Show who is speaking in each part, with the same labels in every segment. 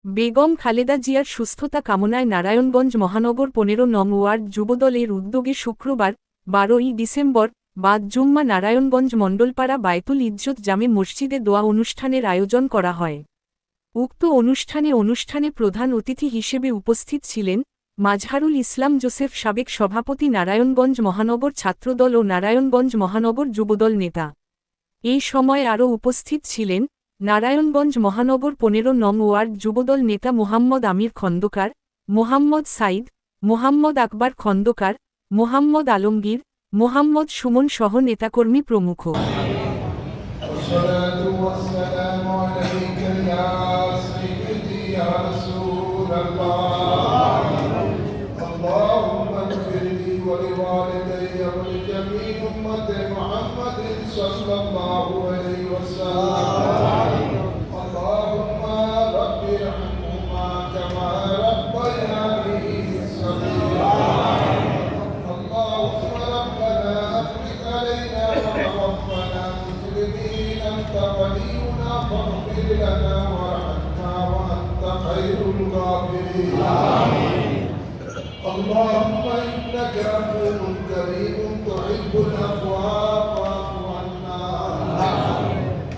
Speaker 1: বেগম খালেদা জিয়ার সুস্থতা কামনায় নারায়ণগঞ্জ মহানগর ১৫ নং ওয়ার্ড যুবদলের উদ্যোগে শুক্রবার ১২ই ডিসেম্বর বাদ জুম্মা নারায়ণগঞ্জ মণ্ডলপাড়া বায়তুল ইজ্জত জামে মসজিদে দোয়া অনুষ্ঠানের আয়োজন করা হয়। উক্ত অনুষ্ঠানে প্রধান অতিথি হিসেবে উপস্থিত ছিলেন মাজহারুল ইসলাম জোসেফ, সাবেক সভাপতি নারায়ণগঞ্জ মহানগর ছাত্রদল ও নারায়ণগঞ্জ মহানগর যুবদল নেতা। এই সময় আরও উপস্থিত ছিলেন নারায়ণগঞ্জ মহানগর ১৫ নং ওয়ার্ড যুবদল নেতা মোহাম্মদ আমির খন্দকার, মোহাম্মদ সাইদ, মোহাম্মদ আকবর খন্দকার, মোহাম্মদ আলমগীর, মোহাম্মদ সুমন সহ নেতাকর্মী প্রমুখ।
Speaker 2: اللهم إنك عفو كريم تحب العفو فاعف عنا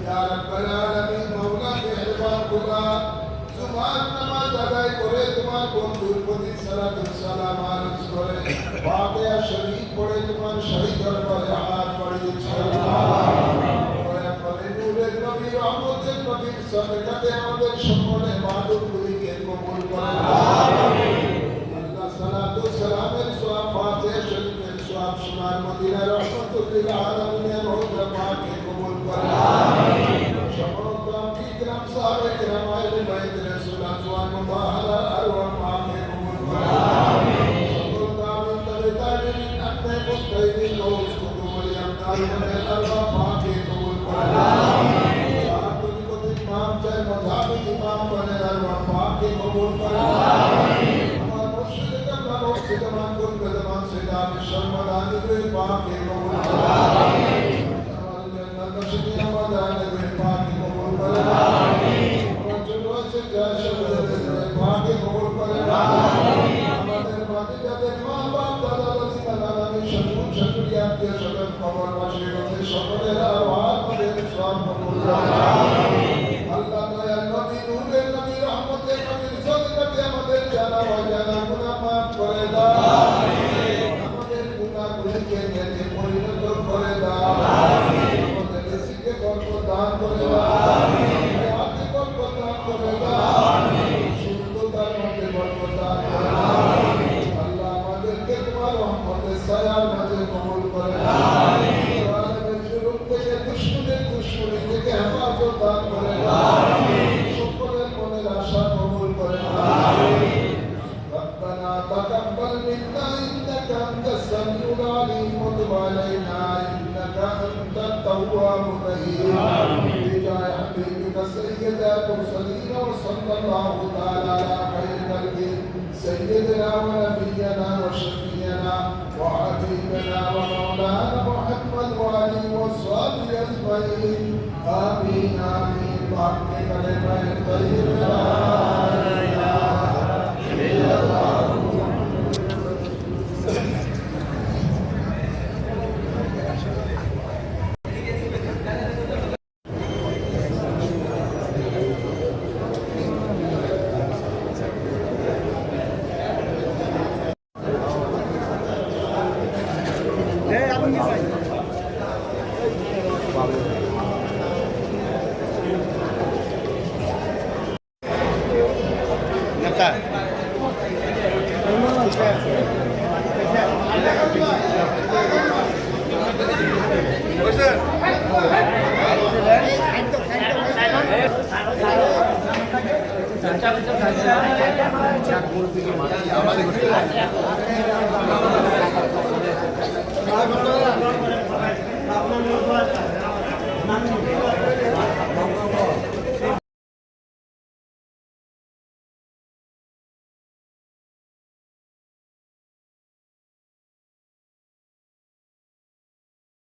Speaker 2: يا رب العالمين مولا মেহেরবান খোদা সুবহান নামাজ আদায় করে তোমার বন্ধুর প্রতি সালাত ও সালাম আরজ করে ফাতিহা শরীফ পড়ে তোমার শহীদ দরবারে হাত বাড়িয়ে রহমতের নবীর সদকাতে আমাদের সকলে ইবাদতগুলিকে কবুল করে আল্লাহ সালাত ও সালামের সওয়াব ফাতিহা শরীফের সওয়াব সুমার মদিনা রহমতুল আলামিনের রওজা পাকে কবুল করে সমস্ত কিরাম সাহাবে কিরাম আহলে বাইত রাসূল আজওয়ান মুবাহারা আরওয়াহ পাকে কবুল করে সমস্ত আমিন তবে তাবিঈন আপনি মুস্তাহিদিন রোজ কুতুব আলিয়াম আরওয়াহ পাকে কবুল করে ইমাম বনে আরওয়াহ পাকে কবুল করে আমার মুর্শিদ কামলা মুর্শিদ মান কুল কদমান সৈয়দ আমির শর্মাদানি কে পাকে কবুল করে আমার জান্নাত নসিব আমাদানি কে পাকে কবুল করে আমার ছোট ছোট জাশবদের পাকে কবুল করে আমাদের মাঝে যাদের মা বাপ দাদা দাদি নানা নানি শ্বশুর শাশুড়ি আত্মীয় স্বজন কবরবাসী রয়েছে সকলের আরওয়াহ তাদের সওয়াব কবুল করে আল্লাহ দয়াল নবী নূরের নবী রহমতের নবীর সদকাতে আমাদের জানা অজানা গুনাহ মাফ করে দাও আমাদের গুনাহগুলিকে নেকে পরিণত করে দাও আমাদের রিজিকে বরকত দান করে দাও হায়াতে বরকত দান করে দাও সুস্থতার মধ্যে বরকত দান করে দাও আল্লাহ আমাদেরকে তোমার রহমতের ছায়ার মাঝে কবুল করে দাও আলেমের জুলুম থেকে দুশমনের দুশমনি থেকে হেফাজত দান করে দাও সকলের মনের আশা কবুল করে দাও ربنا تقبل منا إنك أنت السميع العليم وتب علينا إنك أنت التواب الرحيم بجاه حبيبك سيد المرسلين وصلى الله تعالى على خير خلقه سيدنا ونبينا وشفيعنا وحبيبنا ومولانا محمد وآله وصحبه أجمعين آمين آمين بحق كلمة الطيبة لا إله إلا الله
Speaker 3: আমাদের